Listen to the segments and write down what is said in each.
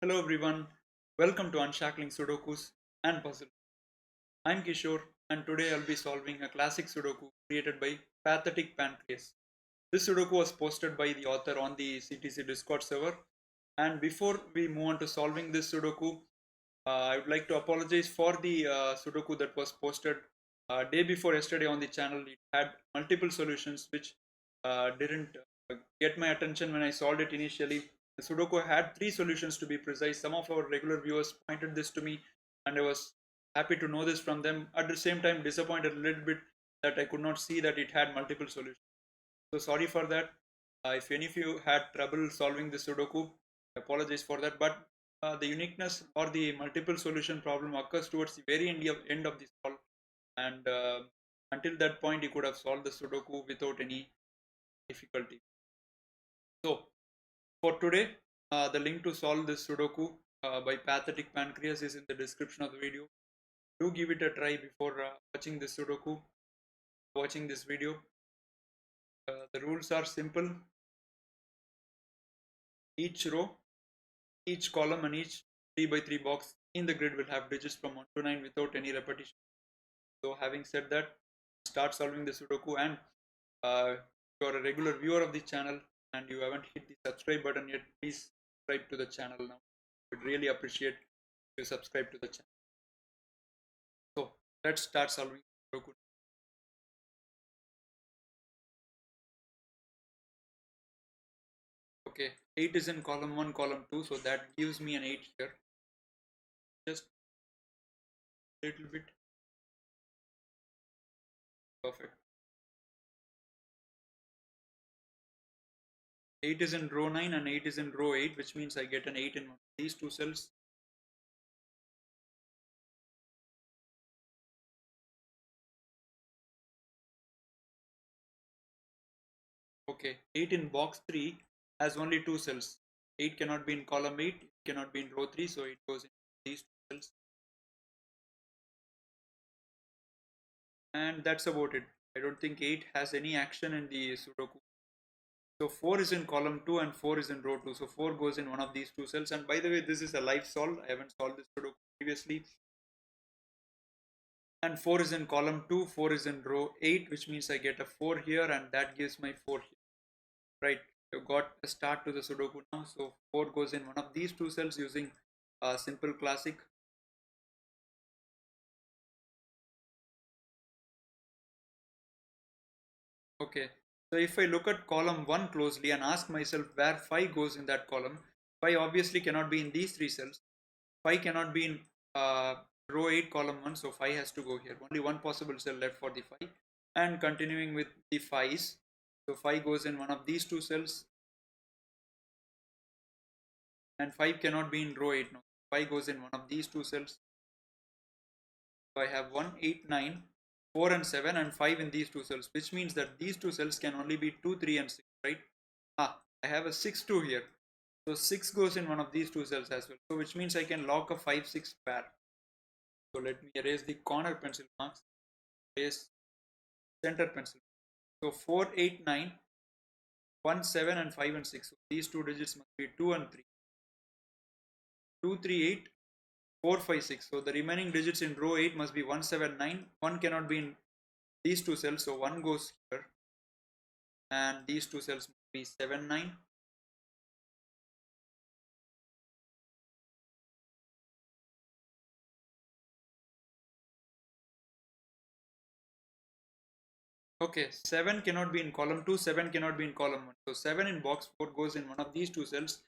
Hello everyone, welcome to Unshackling Sudokus and Puzzle. I'm Kishore and today I'll be solving a classic Sudoku created by Pathetic Pancreas. This Sudoku was posted by the author on the CTC Discord server. And before we move on to solving this Sudoku, I would like to apologize for the Sudoku that was posted day before yesterday on the channel. It had multiple solutions which didn't get my attention when I solved it initially. The Sudoku had three solutions to be precise. Some of our regular viewers pointed this to me, and I was happy to know this from them. At the same time, disappointed a little bit that I could not see that it had multiple solutions. So sorry for that. If any of you had trouble solving the Sudoku, I apologize for that. But the uniqueness or the multiple solution problem occurs towards the very end of the solve, and until that point, you could have solved the Sudoku without any difficulty. So for today, the link to solve this Sudoku by Pathetic Pancreas is in the description of the video. Do give it a try before watching this Sudoku, watching this video. The rules are simple. Each row, each column and each 3 by 3 box in the grid will have digits from 1 to 9 without any repetition. So having said that, start solving the Sudoku. And if you are a regular viewer of the channel and you haven't hit the subscribe button yet, please subscribe to the channel now. Would really appreciate if you subscribe to the channel. So let's start solving Sudoku. Okay, 8 is in column 1, column 2, so that gives me an 8 here. Just a little bit. Perfect. 8 is in row 9 and 8 is in row 8, which means I get an 8 in these two cells. Okay, 8 in box 3 has only two cells. 8 cannot be in column 8, it cannot be in row 3, so it goes in these two cells. And that's about it. I don't think 8 has any action in the Sudoku. So 4 is in column 2 and 4 is in row 2. So 4 goes in one of these two cells. And by the way, this is a live solve. I haven't solved this Sudoku previously. And 4 is in column 2, 4 is in row 8, which means I get a 4 here and that gives my 4 here. Right, you got a start to the Sudoku now. So 4 goes in one of these two cells using a simple classic. Okay, so if I look at column 1 closely and ask myself where 5 goes in that column, 5 obviously cannot be in these three cells. 5 cannot be in row 8 column 1, so 5 has to go here. Only one possible cell left for the 5. And continuing with the 5's, so 5 goes in one of these two cells and 5 cannot be in row 8 now. 5 goes in one of these two cells. So I have 1, 8, 9, 4 and 7 and 5 in these two cells, which means that these two cells can only be 2, 3 and 6, right? I have a 6, 2 here. So 6 goes in one of these two cells as well. So which means I can lock a 5, 6 pair. So let me erase the corner pencil marks, erase center pencil. So 4, 8, 9, 1, 7 and 5 and 6. So these two digits must be 2 and 3. 2, 3, 8, 4, 5, 6. So the remaining digits in row 8 must be 1, 7, 9. 1 cannot be in these two cells, so 1 goes here. And these two cells must be 7, 9. Okay, 7 cannot be in column 2, 7 cannot be in column 1. So 7 in box 4 goes in one of these two cells.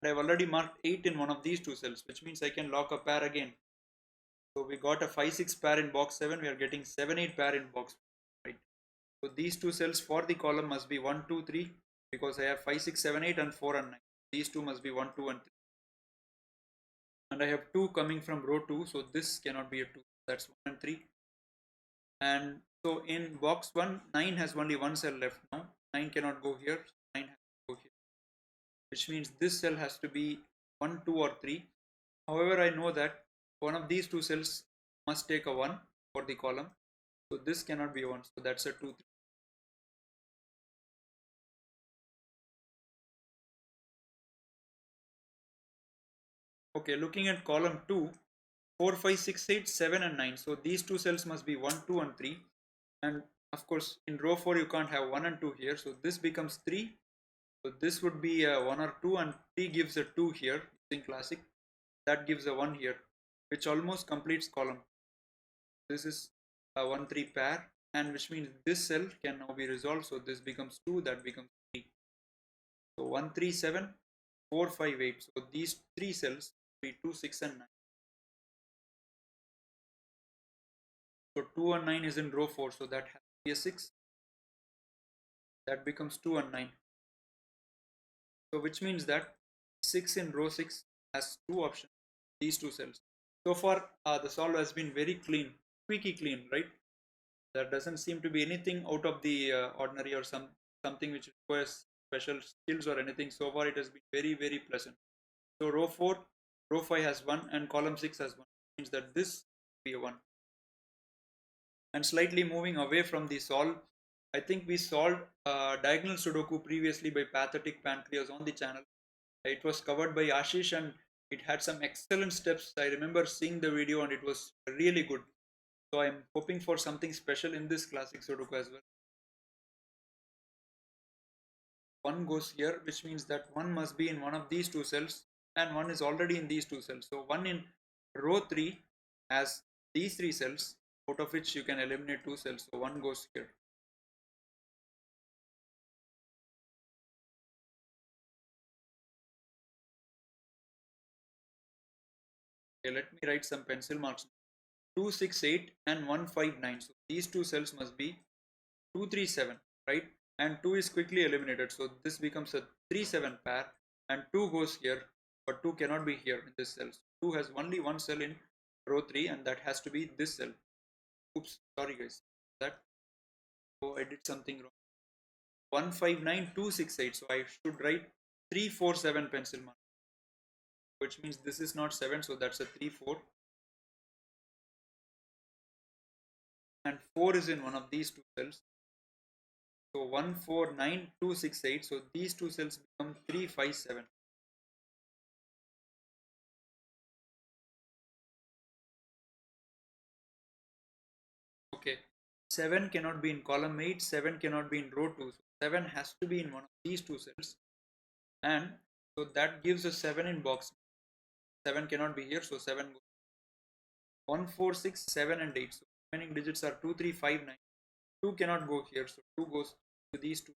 And I've already marked 8 in one of these two cells, which means I can lock a pair again. So we got a 5, 6 pair in box 7. We are getting 7, 8 pair in box 4, right? So these two cells for the column must be 1, 2, 3 because I have 5, 6, 7, 8 and 4 and 9. These two must be 1, 2 and 3. And I have 2 coming from row 2, so this cannot be a 2. That's 1 and 3. And so in box 1, 9 has only one cell left now. 9 cannot go here, 9 has to go here. Which means this cell has to be 1, 2 or 3. However, I know that one of these two cells must take a 1 for the column. So this cannot be 1. So that's a 2, 3. Okay, looking at column 2, 4, 5, 6, 8, 7 and 9. So these two cells must be 1, 2 and 3. And of course in row 4 you can't have 1 and 2 here. So this becomes 3. So this would be a 1 or 2 and 3 gives a 2 here using classic. That gives a 1 here, which almost completes column. This is a 1, 3 pair, and which means this cell can now be resolved. So this becomes 2, that becomes 3. So 1, 3, 7, 4, 5, 8. So these three cells will be 2, 6 and 9. So 2 and 9 is in row 4, so that has to be a 6. That becomes 2 and 9. So which means that 6 in row 6 has two options, these two cells. So far the solve has been very clean, squeaky clean, right? There doesn't seem to be anything out of the ordinary or something which requires special skills or anything. So far it has been very, very pleasant. So row 4, row 5 has 1 and column 6 has 1. It means that this will be a 1. And slightly moving away from the solve, I think we solved diagonal Sudoku previously by pathetic pancreas on the channel. It was covered by Ashish and it had some excellent steps. I remember seeing the video and it was really good. So I'm hoping for something special in this classic Sudoku as well. 1 goes here, which means that 1 must be in one of these two cells and 1 is already in these two cells. So 1 in row 3 has these 3 cells, out of which you can eliminate 2 cells. So 1 goes here. Okay, let me write some pencil marks. 2, 6, 8 and 1, 5, 9. So these two cells must be 2, 3, 7, right? And 2 is quickly eliminated. So this becomes a 3, 7 pair and 2 goes here, but 2 cannot be here in this cell. So 2 has only one cell in row 3 and that has to be this cell. Oops, sorry guys. So I did something wrong. 1, 5, 9, 2, 6, 8. So I should write 3, 4, 7 pencil mark. Which means this is not 7, so that's a 3, 4. And 4 is in one of these two cells. So 1, 4, 9, 2, 6, 8. So these two cells become 3, 5, 7. Okay. 7 cannot be in column 8. 7 cannot be in row 2. So 7 has to be in one of these two cells. And so that gives us 7 in box. 7 cannot be here. So 7 goes. 1, 4, 6, 7 and 8. So remaining digits are 2, 3, 5, 9. 2 cannot go here. So 2 goes to these two.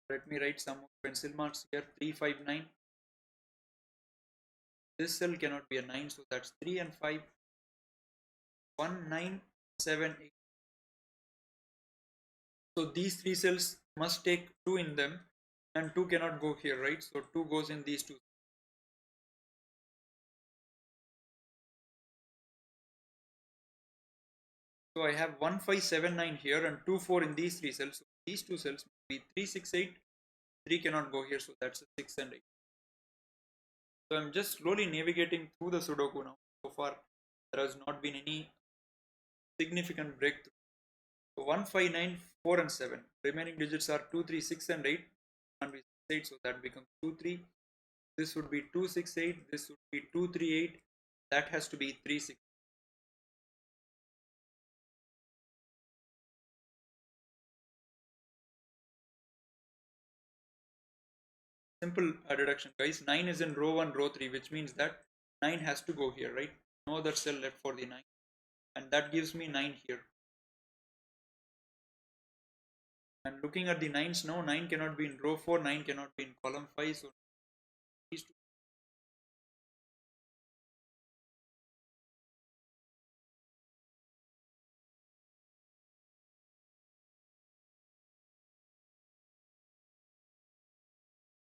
Let me write some more pencil marks here. 3, 5, 9. This cell cannot be a 9. So that's 3 and 5. 1, 9, 7, 8. So these three cells must take 2 in them and 2 cannot go here, right? So 2 goes in these two. So I have 1, 5, 7, 9 here and 2, 4 in these three cells. So these two cells must be 3, 6, 8. 3 cannot go here, so that's a 6 and 8. So I'm just slowly navigating through the Sudoku now. So far there has not been any significant breakthrough. So 1, 5, 9, 4 and 7. Remaining digits are 2, 3, 6 and 8. And we 8, so that becomes 2, 3. This would be 2, 6, 8. This would be 2, 3, 8. That has to be 3, 6. Simple deduction, guys. 9 is in row 1, row 3, which means that 9 has to go here, right? No other cell left for the 9. And that gives me 9 here. And looking at the 9s now, 9 cannot be in row 4, 9 cannot be in column 5. So these two.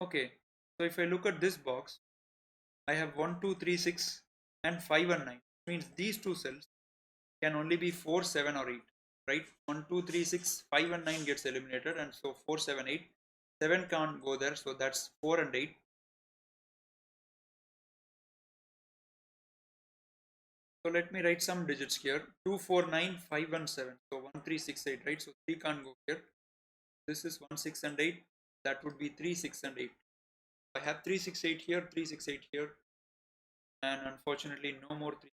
Okay, so if I look at this box, I have 1, 2, 3, 6 and 5 and 9. Which means these two cells can only be 4, 7 or 8, right? 1, 2, 3, 6, 5 and 9 gets eliminated, and so 4, 7, 8. 7 can't go there, so that's 4 and 8. So let me write some digits here. 2, 4, 9, 5 and 7. So 1, 3, 6, 8, right? So 3 can't go here. This is 1, 6 and 8. That would be 3, 6 and 8. I have 368 here, 368 here, and unfortunately no more 3.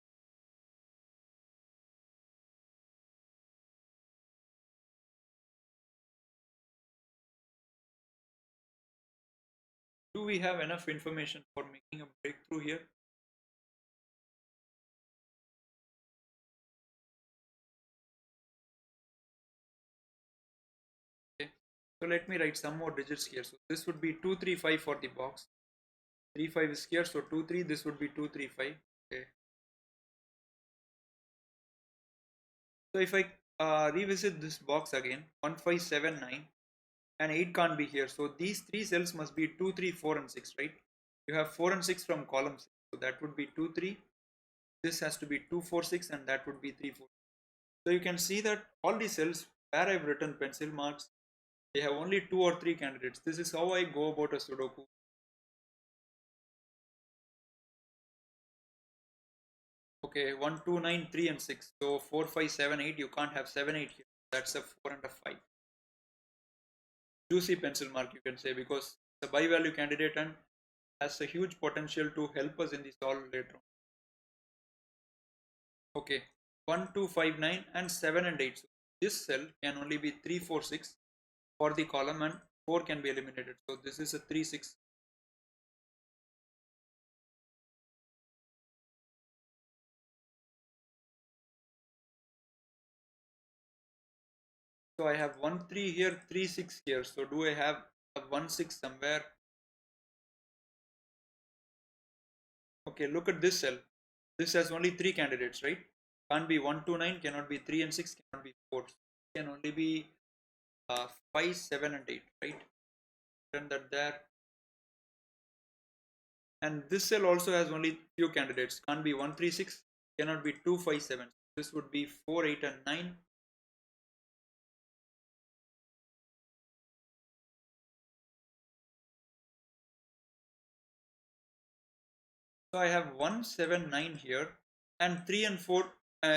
Do we have enough information for making a breakthrough here? Okay, so let me write some more digits here. So this would be 235 for the box. 35 is here, so 23. This would be 235. Okay. So if I revisit this box again, 1579 and 8 can't be here. So these three cells must be 2, 3, 4 and 6, right? You have 4 and 6 from column 6. So that would be 2, 3. This has to be 2, 4, 6 and that would be 3, 4. So you can see that all the cells where I've written pencil marks, they have only 2 or 3 candidates. This is how I go about a Sudoku. Okay, 1, 2, 9, 3 and 6. So 4, 5, 7, 8. You can't have 7, 8 here. That's a 4 and a 5. Juicy pencil mark you can say, because it's a bi-value candidate and has a huge potential to help us in the solve later on. Okay, 1, 2, 5, 9 and 7 and 8. So this cell can only be 3, 4, 6 for the column and 4 can be eliminated. So this is a 3, 6. So I have 1, 3 here, 3, 6 here. So do I have a 1, 6 somewhere? Okay, look at this cell. This has only 3 candidates, right? Can't be 1, 2, 9, cannot be 3 and 6, cannot be 4. Can only be 5, 7 and 8, right? Turn that there. And this cell also has only few candidates. Can't be 1, 3, 6, cannot be 2, 5, 7. This would be 4, 8 and 9. So I have 1, 7, 9 here and 3 and 4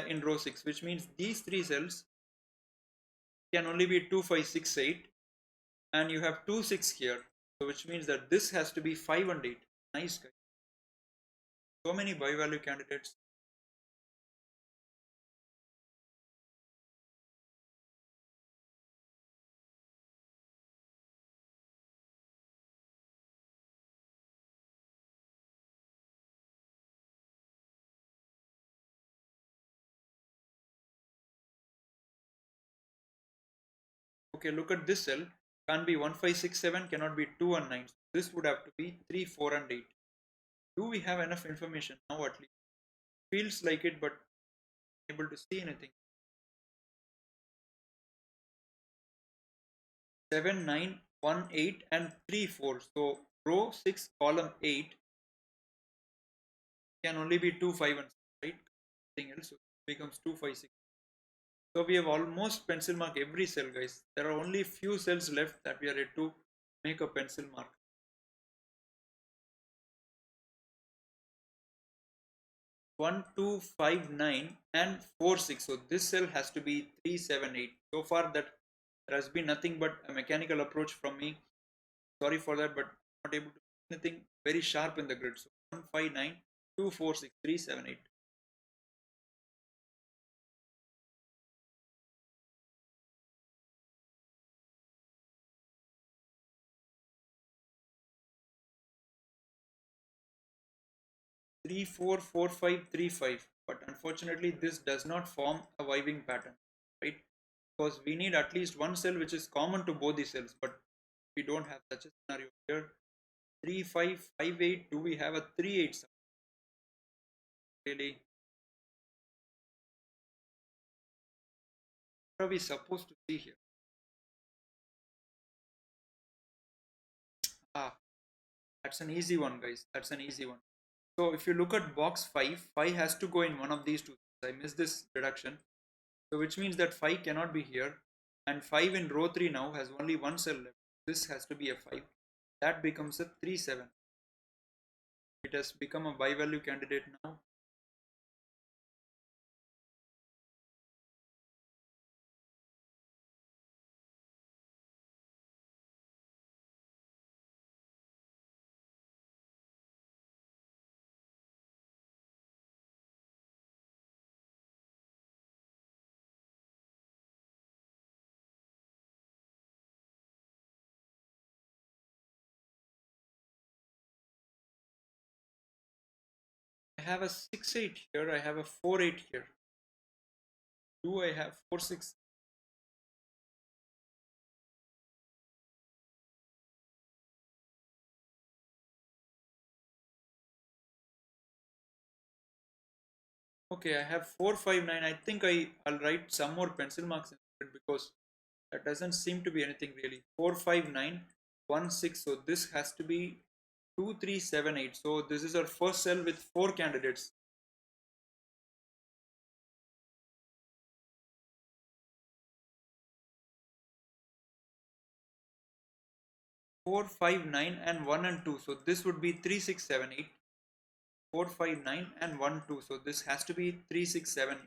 in row 6, which means these 3 cells can only be 2, 5, 6, 8. And you have 2, 6 here. So which means that this has to be 5 and 8. Nice guys. So many bi-value candidates. Okay, look at this cell. Can't be 1, 5, 6, 7, cannot be 2 and 9. So this would have to be 3, 4 and 8. Do we have enough information now at least? Feels like it, but able to see anything. 7, 9, 1, 8 and 3, 4. So row 6, column 8 can only be 2, 5 and 6, right? Anything else, so it becomes 2, 5, 6. So we have almost pencil mark every cell, guys. There are only few cells left that we are yet to make a pencil mark. 1, 2, 5, 9 and 4, 6. So this cell has to be 3, 7, 8. So far that there has been nothing but a mechanical approach from me. Sorry for that, but not able to do anything very sharp in the grid. So 1, 5, 9, 2, 4, 6, 3, 7, 8. Three, 4, 4, 5, 3, 5. But unfortunately, this does not form a vibing pattern, right? Because we need at least one cell which is common to both the cells, but we don't have such a scenario here. 3, 5, 5, 8. Do we have a 3, 8? Really? What are we supposed to see here? Ah, that's an easy one, guys. That's an easy one. So if you look at box 5, 5 has to go in one of these two. I missed this reduction. So which means that 5 cannot be here. And 5 in row 3 now has only one cell left. This has to be a 5. That becomes a 3, 7. It has become a bi-value candidate now. I have a 6-8 here, I have a 4-8 here. Do I have 4-6? Okay, I have 4-5-9. I think I'll write some more pencil marks in it because that doesn't seem to be anything really. 4-5-9-1-6. So this has to be 2-3-7-8. So this is our first cell with 4 candidates. 4-5-9 and 1 and 2. So this would be 3-6-7-8. 4-5-9 and 1-2. So this has to be 3-6-7-8.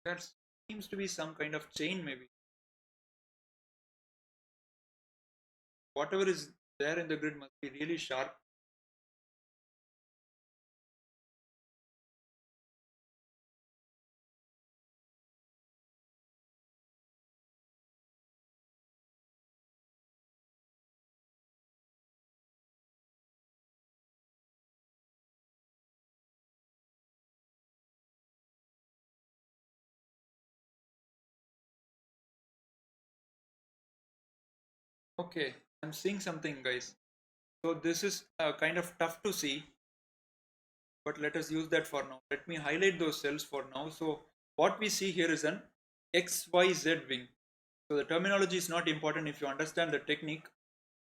There seems to be some kind of chain maybe. Whatever is there in the grid must be really sharp. Okay, I'm seeing something, guys. So this is kind of tough to see, but let us use that for now. Let me highlight those cells for now. So what we see here is an XYZ wing. So the terminology is not important if you understand the technique.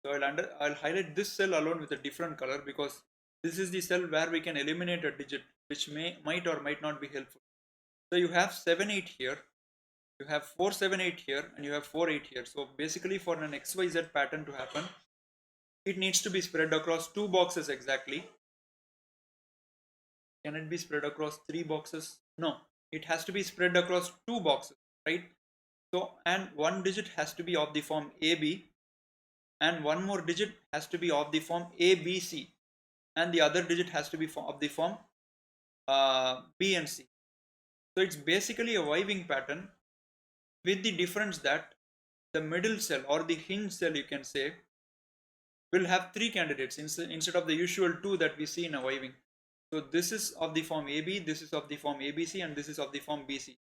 So I'll highlight this cell alone with a different color because this is the cell where we can eliminate a digit which might or might not be helpful. So you have 7-8 here, you have 4-7-8 here, and you have 4-8 here. So basically for an XYZ pattern to happen, it needs to be spread across 2 boxes exactly. Can it be spread across 3 boxes? No, it has to be spread across 2 boxes, right? So, and one digit has to be of the form AB, and one more digit has to be of the form ABC, and the other digit has to be of the form B and C. So it's basically a Y-wing pattern with the difference that the middle cell or the hinge cell, you can say, will have 3 candidates instead of the usual 2 that we see in a Y-wing. So this is of the form AB, this is of the form ABC, and this is of the form BC.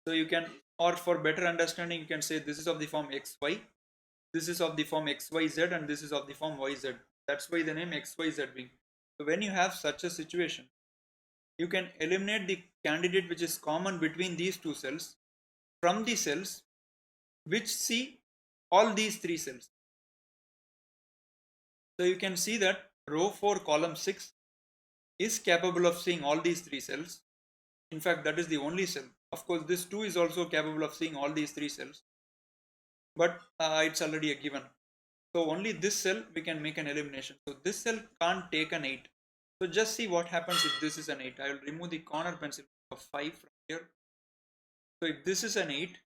So you can, or for better understanding, you can say this is of the form XY, this is of the form XYZ, and this is of the form YZ. That's why the name XYZ wing. So when you have such a situation, you can eliminate the candidate which is common between these two cells from the cells which see all these 3 cells. So you can see that row 4 column 6 is capable of seeing all these 3 cells. In fact, that is the only cell. Of course, this 2 is also capable of seeing all these 3 cells, but it's already a given. So only this cell we can make an elimination. So this cell can't take an 8. So just see what happens if this is an 8. I will remove the corner pencil of 5 from here. So if this is an 8,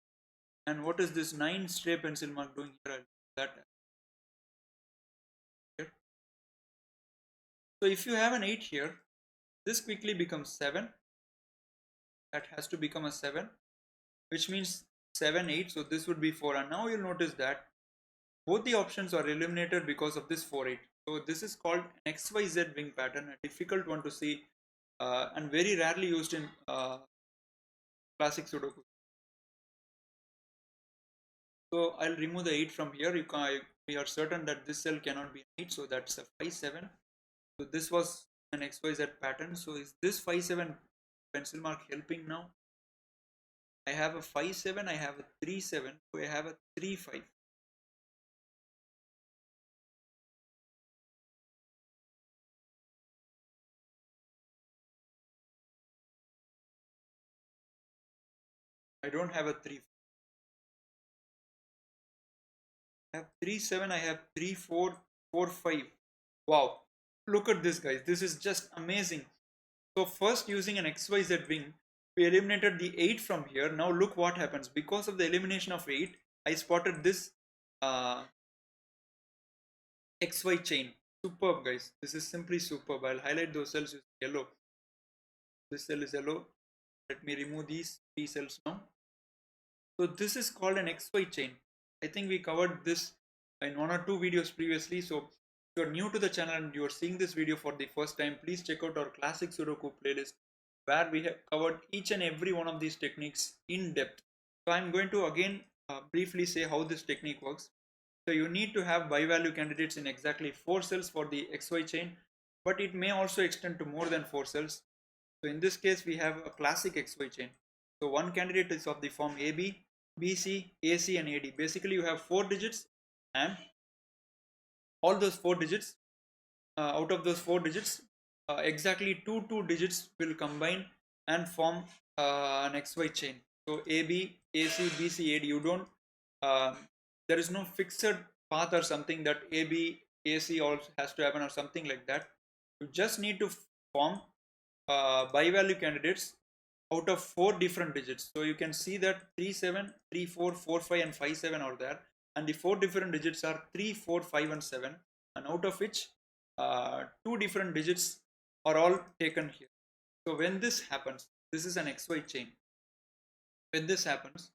and what is this 9 stray pencil mark doing here? I'll do that here. So if you have an 8 here, this quickly becomes 7. That has to become a 7, which means 7-8. So this would be 4. And now you'll notice that both the options are eliminated because of this 4-8. So this is called an XYZ wing pattern, a difficult one to see and very rarely used in classic Sudoku. So I'll remove the 8 from here. We are certain that this cell cannot be 8, so that's a 5-7. So this was an XYZ pattern. So is this 5-7 pencil mark helping now? I have a 5-7, I have a 3-7, so I have a 3-5. I don't have a 3. I have 3-7, I have 3-4, 4-5. Wow, look at this, guys. This is just amazing. So first, using an XYZ wing, we eliminated the 8 from here. Now look what happens. Because of the elimination of 8, I spotted this XY chain, Superb, guys. This is simply superb. I'll highlight those cells using yellow. This cell is yellow. Let me remove these three cells now. So this is called an XY chain. I think we covered this in one or two videos previously. So if you're new to the channel and you're seeing this video for the first time, please check out our Classic Sudoku playlist where we have covered each and every one of these techniques in depth. So I'm going to again briefly say how this technique works. So you need to have bi-value candidates in exactly 4 cells for the XY chain, but it may also extend to more than 4 cells. So in this case, we have a classic XY chain. So one candidate is of the form AB, BC, AC and AD. Basically, you have 4 digits, and all those 4 digits, out of those 4 digits, exactly two digits will combine and form an XY chain. So AB, AC, BC, AD. You don't, there is no fixed path or something that AB, AC also has to happen or something like that. You just need to form bi-value candidates out of 4 different digits. So you can see that 3, 7, 3, 4, 4, 5 and 5, 7 are there, and the 4 different digits are 3, 4, 5 and 7, and out of which 2 different digits are all taken here. So when this happens, this is an XY chain. When this happens,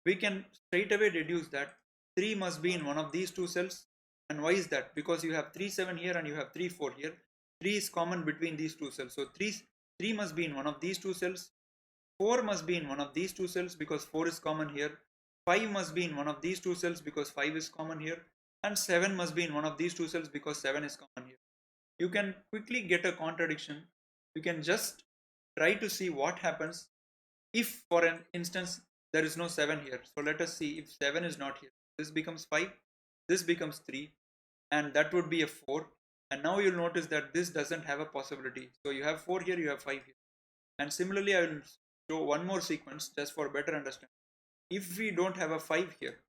we can straight away deduce that 3 must be in one of these 2 cells. And why is that? Because you have 3, 7 here and you have 3, 4 here. 3 is common between these 2 cells. So 3 must be in one of these 2 cells. 4 must be in one of these 2 cells because 4 is common here. 5 must be in one of these 2 cells because 5 is common here. And 7 must be in one of these 2 cells because 7 is common here. You can quickly get a contradiction. You can just try to see what happens if, for an instance, there is no 7 here. So let us see if 7 is not here. This becomes 5, this becomes 3, and that would be a 4. And now you'll notice that this doesn't have a possibility. So you have 4 here, you have 5 here. And similarly, I will show one more sequence just for better understanding. If we don't have a 5 here,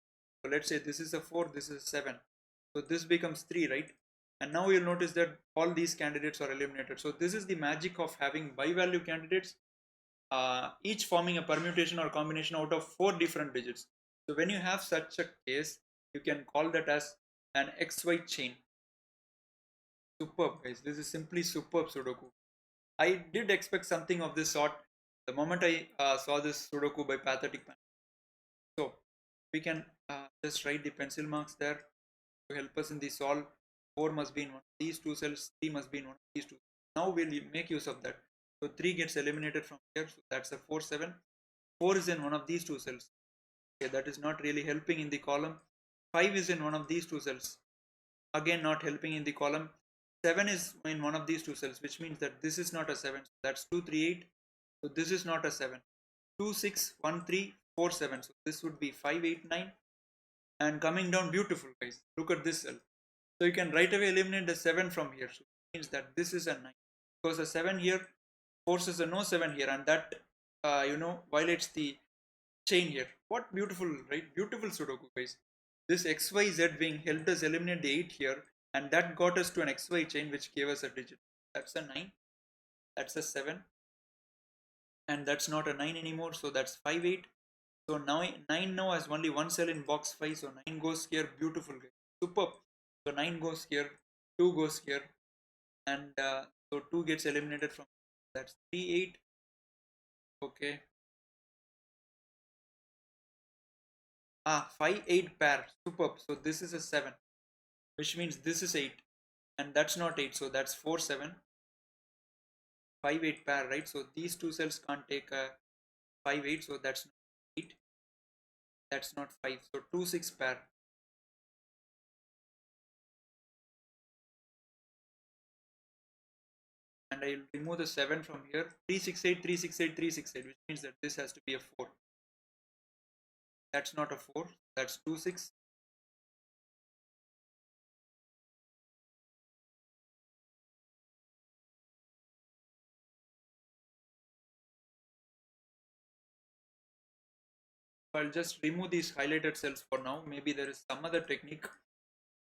so let's say this is a 4, this is a 7. So this becomes 3, right? And now you'll notice that all these candidates are eliminated. So this is the magic of having bi-value candidates, each forming a permutation or combination out of 4 different digits. So when you have such a case, you can call that as an XY chain. Superb, guys. This is simply superb Sudoku. I did expect something of this sort the moment I saw this Sudoku by Pathetic Pan. So we can just write the pencil marks there to help us in the solve. 4 must be in one of these 2 cells, 3 must be in one of these 2. Now we'll make use of that. So 3 gets eliminated from here, so that's a 4, 7. 4 is in one of these 2 cells. Okay, that is not really helping in the column. 5 is in one of these 2 cells. Again, not helping in the column. 7 is in one of these 2 cells, which means that this is not a 7. So that's 2, 3, 8. So this is not a 7. 2, 6, 1, 3, 4, 7. So this would be 5, 8, 9. And coming down beautiful, guys. Look at this cell. So you can right away eliminate the 7 from here. So it means that this is a 9. Because a 7 here forces a no 7 here, and that violates the chain here. What beautiful, right? Beautiful Sudoku, guys. This XYZ wing helped us eliminate the 8 here, and that got us to an XY chain which gave us a digit. That's a 9. That's a 7. And that's not a 9 anymore, so that's 5, 8. So now 9 now has only one cell in box 5, so 9 goes here. Beautiful, guys. Superb. So 9 goes here, 2 goes here, and so 2 gets eliminated from, that's 3, 8. Okay. 5, 8 pair. Superb. So this is a 7, which means this is 8, and that's not 8, so that's 4, 7. 5, 8 pair, right? So these 2 cells can't take a 5, 8, so that's not 8, that's not 5. So 2, 6 pair. And I'll remove the 7 from here. 3, 6, 8, 3, 6, 8, 3, 6, 8, which means that this has to be a 4. That's not a 4, that's 2, 6. I'll just remove these highlighted cells for now. Maybe there is some other technique.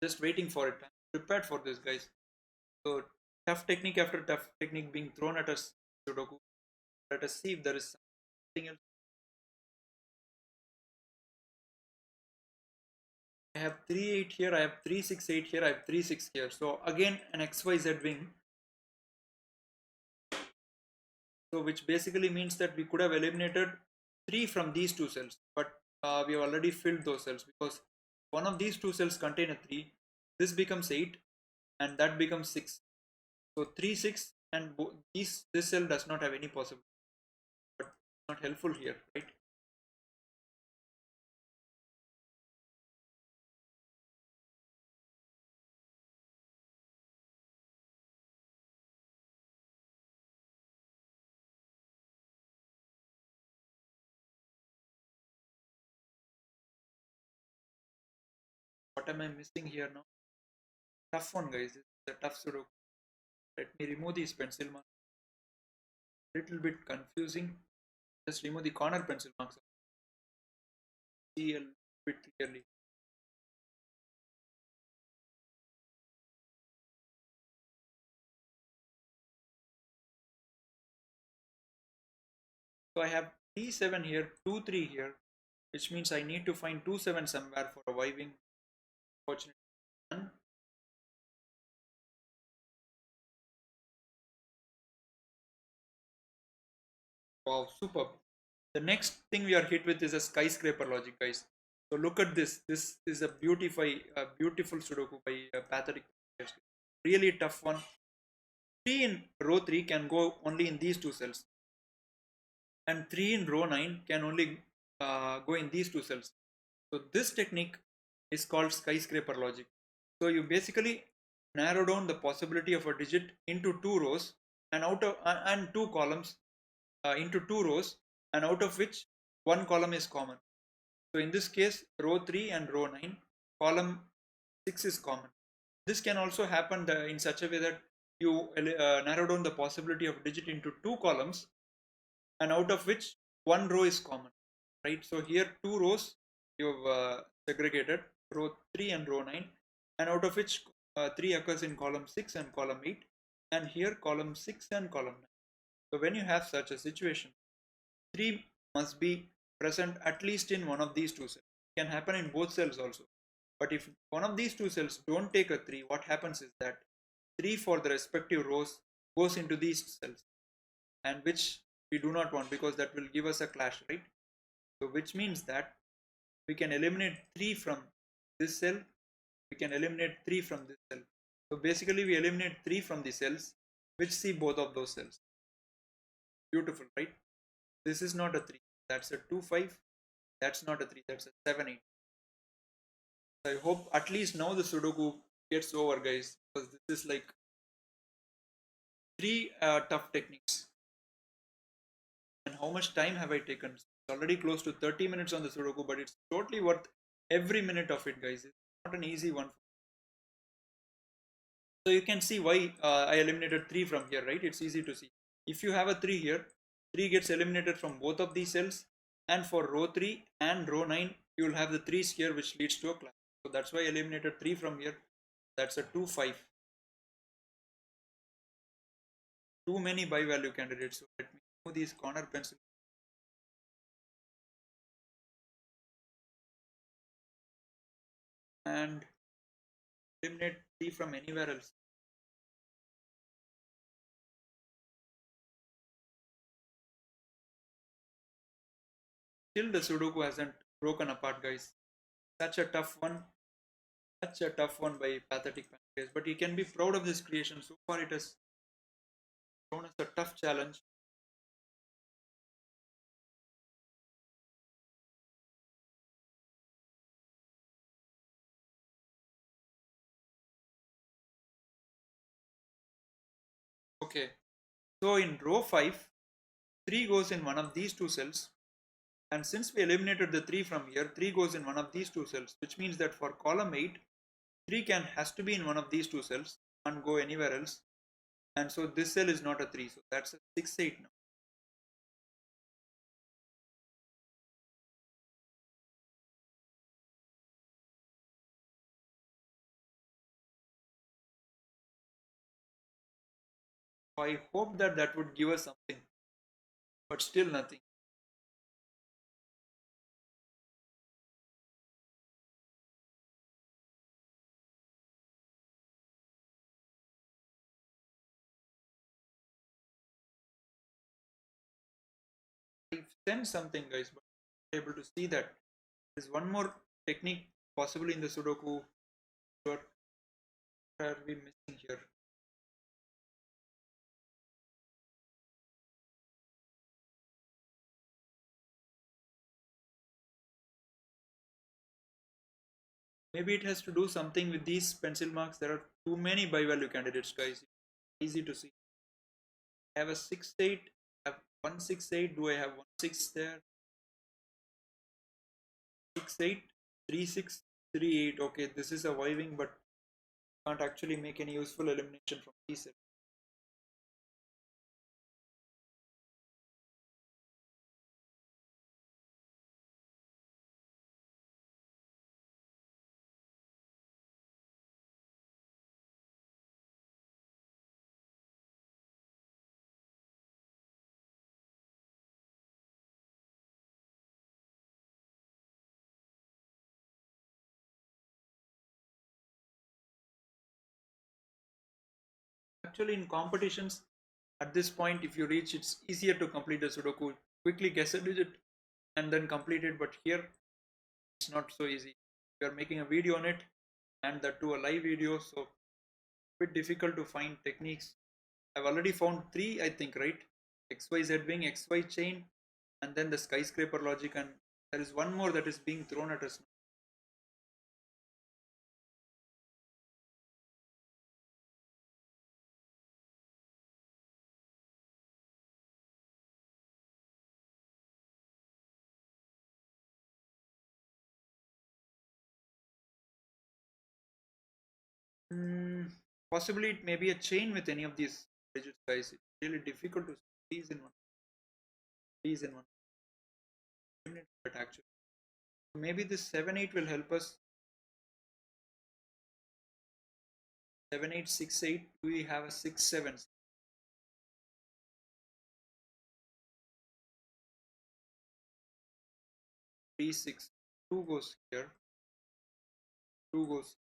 Just waiting for it. I'm prepared for this, guys. So tough technique after tough technique being thrown at us, Sudoku. Let us see if there is something else. I have 3 8 here, I have 3 6 8 here, I have 3 6 here. So again an XYZ wing. So which basically means that we could have eliminated 3 from these two cells, but we have already filled those cells because one of these two cells contain a 3. This becomes 8 and that becomes 6. So 3 6 and this cell does not have any possibility, but not helpful here, right? What am I missing here now? Tough one, guys. This is a tough Sudoku. Let me remove these pencil marks. Little bit confusing. Just remove the corner pencil marks. See a little bit clearly. So I have 3 7 here, 2 3 here, which means I need to find 2 7 somewhere for a Y wing. Fortunately, none. Wow, superb. The next thing we are hit with is a skyscraper logic, guys. So look at this. This is a beautiful Sudoku by Pathetic. Really tough one. 3 in row 3 can go only in these two cells, and 3 in row 9 can only go in these two cells. So this technique is called skyscraper logic. So you basically narrow down the possibility of a digit into two rows and out of and two columns into two rows, and out of which one column is common. So in this case, row 3 and row 9, column 6 is common. This can also happen in such a way that you narrow down the possibility of digit into two columns, and out of which one row is common, right? So here two rows you've segregated, row 3 and row 9, and out of which 3 occurs in column 6 and column 8, and here column 6 and column 9. So when you have such a situation, 3 must be present at least in one of these two cells. It can happen in both cells also. But if one of these two cells don't take a 3, what happens is that 3 for the respective rows goes into these cells, and which we do not want because that will give us a clash, right? So which means that we can eliminate 3 from this cell, we can eliminate 3 from this cell. So basically we eliminate 3 from the cells which see both of those cells. Beautiful, right? This is not a 3, that's a 2 5. That's not a 3, that's a 7 8. I hope at least now the Sudoku gets over, guys, because this is like 3 tough techniques. And how much time have I taken? It's already close to 30 minutes on the Sudoku, but it's totally worth every minute of it, guys. It's not an easy one. So you can see why I eliminated 3 from here, right? It's easy to see. If you have a 3 here, 3 gets eliminated from both of these cells, and for row 3 and row 9 you will have the 3's here, which leads to a class. So that's why I eliminated 3 from here. That's a 2 5. Too many by value candidates. So let me move these corner pencils. And eliminate 3 from anywhere else. Still the Sudoku hasn't broken apart, guys. Such a tough one. Such a tough one by Pathetic Pancreas. But you can be proud of this creation. So far it has shown us a tough challenge. Okay. So in row 5, 3 goes in one of these two cells. And since we eliminated the 3 from here, 3 goes in one of these two cells, which means that for column 8, 3 has to be in one of these two cells and go anywhere else. And so this cell is not a 3, so that's a 6 8 now. So I hope that that would give us something, but still nothing. I've sent something, guys, but I'm able to see that. There's one more technique possibly in the Sudoku. What are we missing here? Maybe it has to do something with these pencil marks. There are too many by value candidates, guys. Easy to see. I have a 6 8. I have 1 6 8. Do I have 1 6 there? 6 8 3 6 3 8. Okay, this is a Y wing, but can't actually make any useful elimination from these. Actually, in competitions, at this point, if you reach, it's easier to complete the Sudoku. Quickly guess a digit and then complete it. But here, it's not so easy. We are making a video on it, and that too a live video, so a bit difficult to find techniques. I've already found three, I think, right? XYZ wing, XY chain, and then the skyscraper logic, and there is one more that is being thrown at us. Hmm, possibly it may be a chain with any of these digits, guys. It's really difficult to squeeze in one. Squeeze in one. But actually, maybe this 7 8 will help us. 7 8 6 8. We have a 6 7. 3 6. 2 goes here. 2 goes.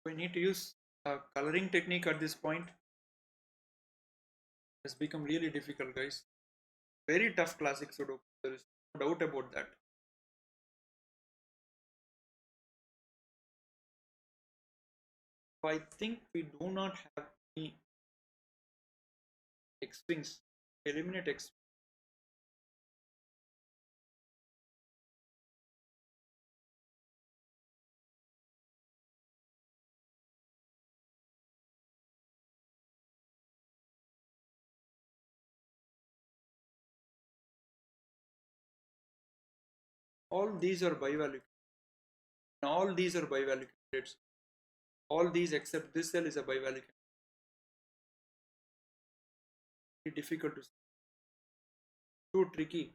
We need to use a coloring technique at this point. It's become really difficult, guys. Very tough classic Sudoku. There is no doubt about that. So I think we do not have any X wings. Eliminate X. All these are bivalue. All these are bivalue candidates. All these except this cell is a bivalue candidate. Very difficult to see. Too tricky.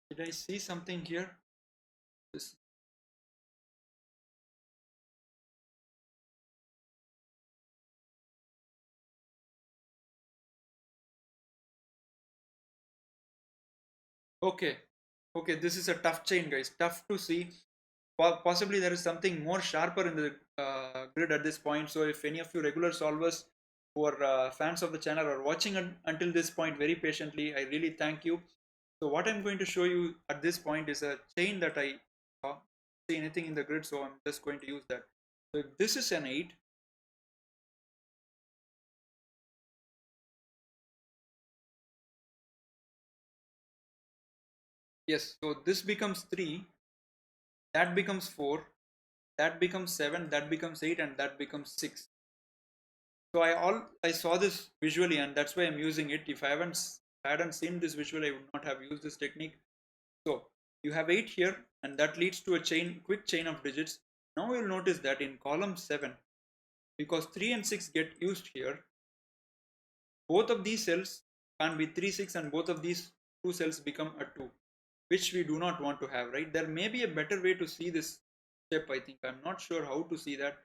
Did I see something here? This. Okay. Okay, this is a tough chain, guys. Tough to see. Possibly there is something more sharper in the grid at this point. So if any of you regular solvers who are fans of the channel are watching until this point very patiently, I really thank you. So what I'm going to show you at this point is a chain that I saw. See anything in the grid, so I'm just going to use that. So if this is an 8, yes, so this becomes 3, that becomes 4, that becomes 7, that becomes 8, and that becomes 6. So I saw this visually, and that's why I'm using it. If I hadn't seen this visually, I would not have used this technique. So you have 8 here, and that leads to a quick chain of digits. Now you'll notice that in column 7, because 3 and 6 get used here, both of these cells can be 3 6, and both of these two cells become a 2, which we do not want to have, right? There may be a better way to see this step. I think I'm not sure how to see that.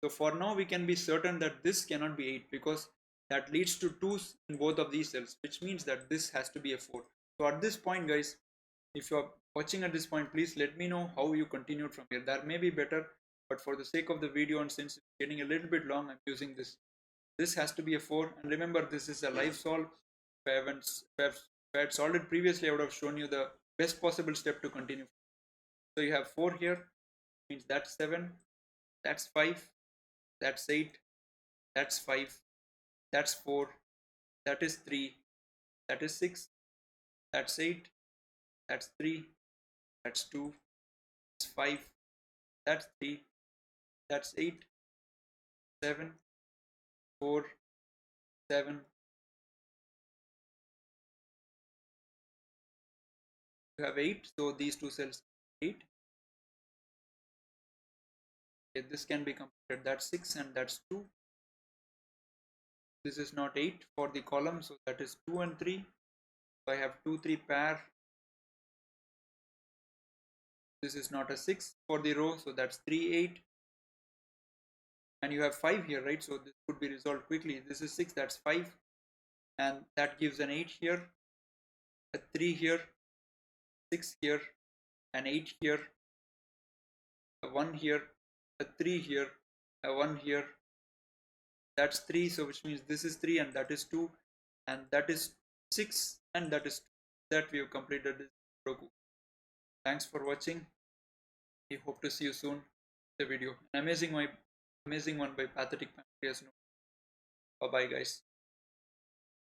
So for now we can be certain that this cannot be 8, because that leads to 2's in both of these cells, which means that this has to be a 4. So at this point, guys, if you are watching at this point, please let me know how you continued from here. That may be better, but for the sake of the video and since it's getting a little bit long, I'm using this. This has to be a 4, and remember, this is a live solve. If I had solved it previously, I would have shown you the best possible step to continue. So you have 4 here, means that's 7, that's 5, that's 8, that's 5, that's 4, that is 3, that is 6, that's 8, that's 3, that's 2, that's 5, that's 3, that's 8, 7, 4, 7. You have 8, so these two cells 8. Okay, this can be completed. That's 6 and that's 2. This is not 8 for the column, so that is 2 and 3. So I have 2 3 pair. This is not a 6 for the row, so that's 3 8. And you have 5 here, right? So this could be resolved quickly. This is 6, that's 5, and that gives an 8 here, a 3 here, 6 here, an 8 here, a 1 here, a 3 here, a 1 here. That's 3, so which means this is 3 and that is 2, and that is 6 and that is 2. That we have completed this Sudoku. Thanks for watching. We hope to see you soon. The video, an amazing one by Pathetic Pancreas. Bye bye, guys.